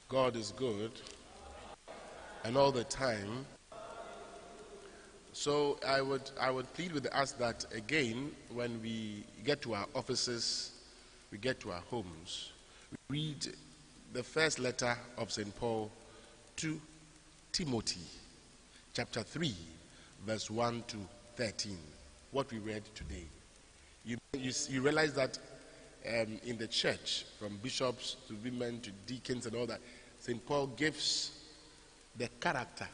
God is good, and all the time. So I would plead with us that again, when we get to our offices, we get to our homes, we read the first letter of St. Paul to Timothy, chapter 3, verse 1 to 13. What we read today. You realize that in the church, from bishops to women to deacons and all that, St. Paul gives the character,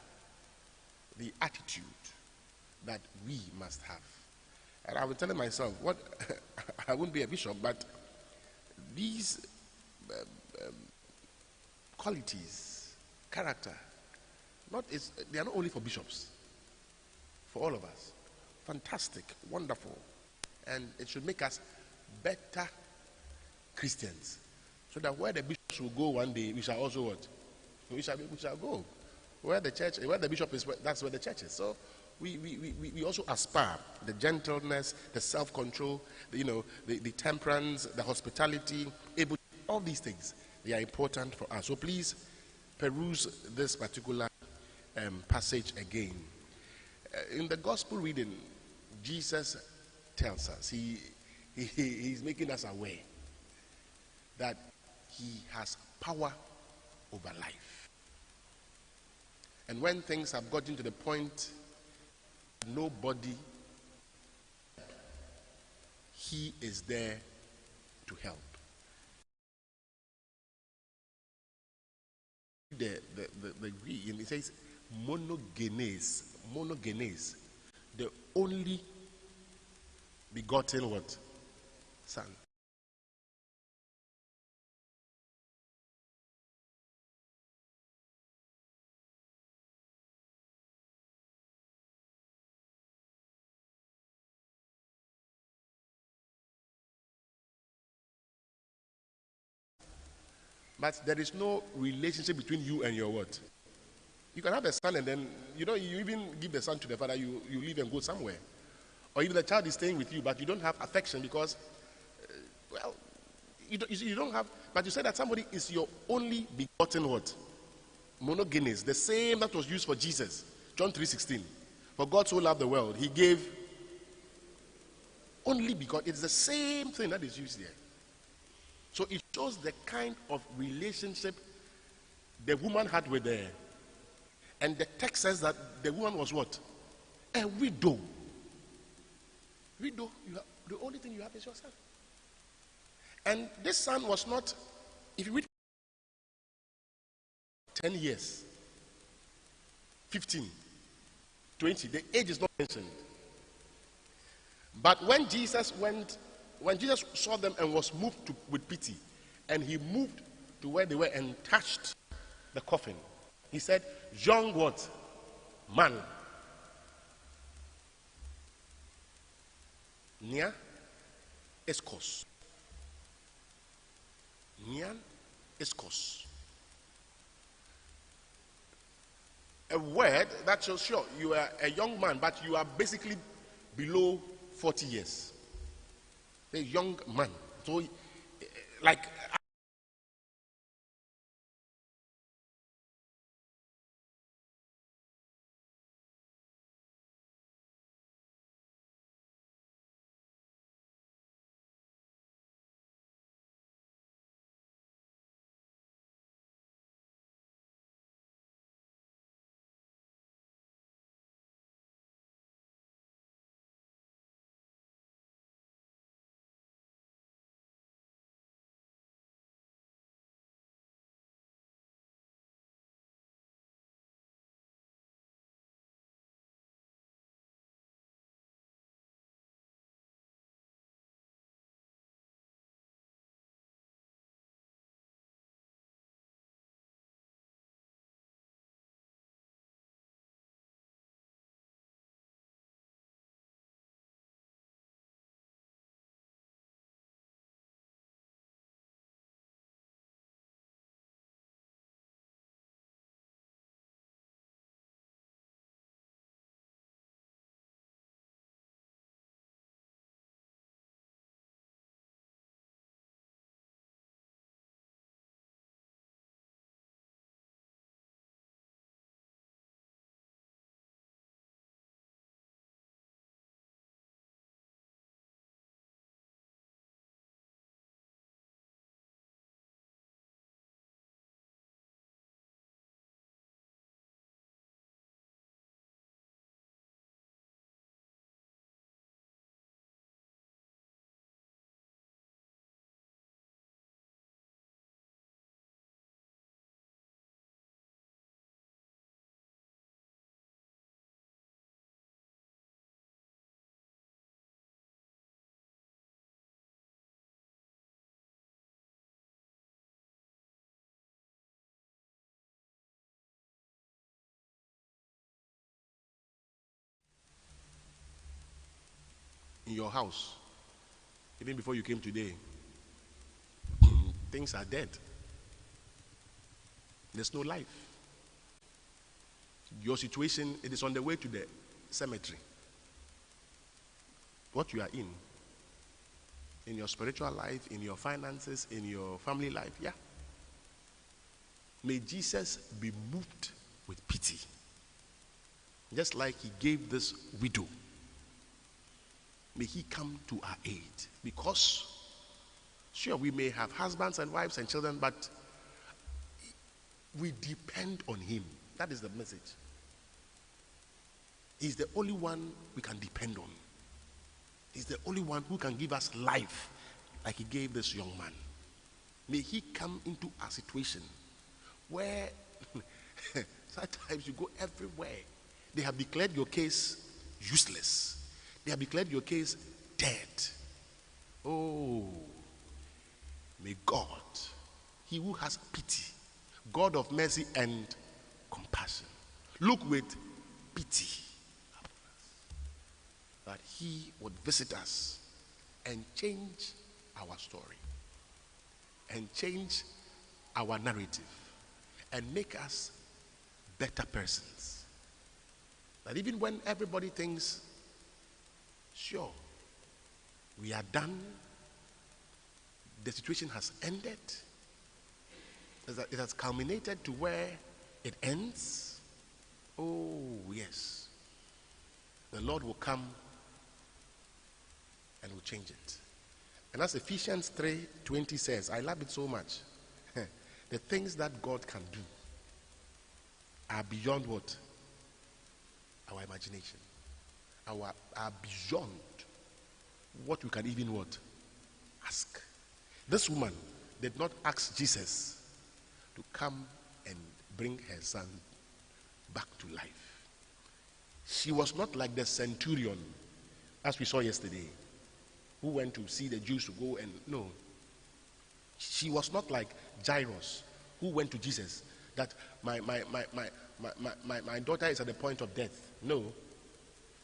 the attitude that we must have. And I was telling myself, what I wouldn't be a bishop, but these qualities, character, they are not only for bishops, for all of us. Fantastic, wonderful, and it should make us better Christians, so that where the bishops will go one day, we shall also what? We shall go. Where the bishop is, that's where the church is. So we also aspire the gentleness, the self-control, the temperance, the hospitality, all these things. They are important for us. So please peruse this particular passage again. In the gospel reading, Jesus tells us, he's making us aware that he has power over life. And when things have gotten to the point nobody, he is there to help. The Greek, and it says monogenes, the only begotten what? Son. But there is no relationship between you and your what? You can have a son and then, you even give the son to the father, you leave and go somewhere. Or even the child is staying with you, but you don't have affection because, you don't have, but you say that somebody is your only begotten what? Monogenes, the same that was used for Jesus. John 3:16. For God so loved the world, he gave only begotten. It's the same thing that is used there. So it shows the kind of relationship the woman had with the, and the text says that the woman was what? A widow. Widow, the only thing you have is yourself. And this son was not, if you read 10 years, 15, 20, the age is not mentioned. But when Jesus saw them and was moved with pity, and he moved to where they were and touched the coffin, he said, young what? Man. Nia eskos. Nian eskos. A word that shows, sure, you are a young man, but you are basically below 40 years. A young man. So, like, in your house, even before you came today, things are dead. There's no life. Your situation, it is on the way to the cemetery. What you are in your spiritual life, in your finances, in your family life, yeah. May Jesus be moved with pity. Just like he gave this widow. May he come to our aid. Because, sure, we may have husbands and wives and children, but we depend on him. That is the message. He's the only one we can depend on. He's the only one who can give us life like he gave this young man. May he come into a situation where sometimes you go everywhere. They have declared your case useless. They have declared your case dead. Oh, may God, he who has pity, God of mercy and compassion, look with pity that he would visit us and change our story and change our narrative and make us better persons. That even when everybody thinks, sure, we are done, the situation has ended, it has culminated to where it ends. Oh, yes. The Lord will come and will change it. And as Ephesians 3:20 says, I love it so much. The things that God can do are beyond what? Our imagination. Are beyond what we can even what? Ask. This woman did not ask Jesus to come and bring her son back to life. She was not like the centurion, as we saw yesterday, who went to see the Jews to go and no. She was not like Jairus, who went to Jesus that my daughter is at the point of death. No.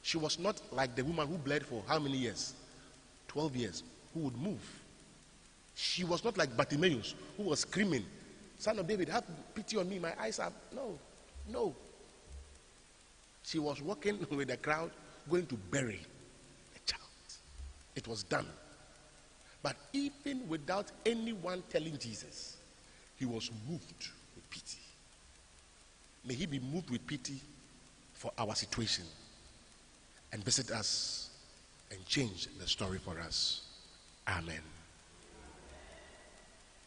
She was not like the woman who bled for how many years? 12 years. Who would move. She was not like Bartimaeus, who was screaming, Son of David, have pity on me, my eyes are... No. She was walking with the crowd, going to bury the child. It was done. But even without anyone telling Jesus, he was moved with pity. May he be moved with pity for our situation and visit us and change the story for us. Amen.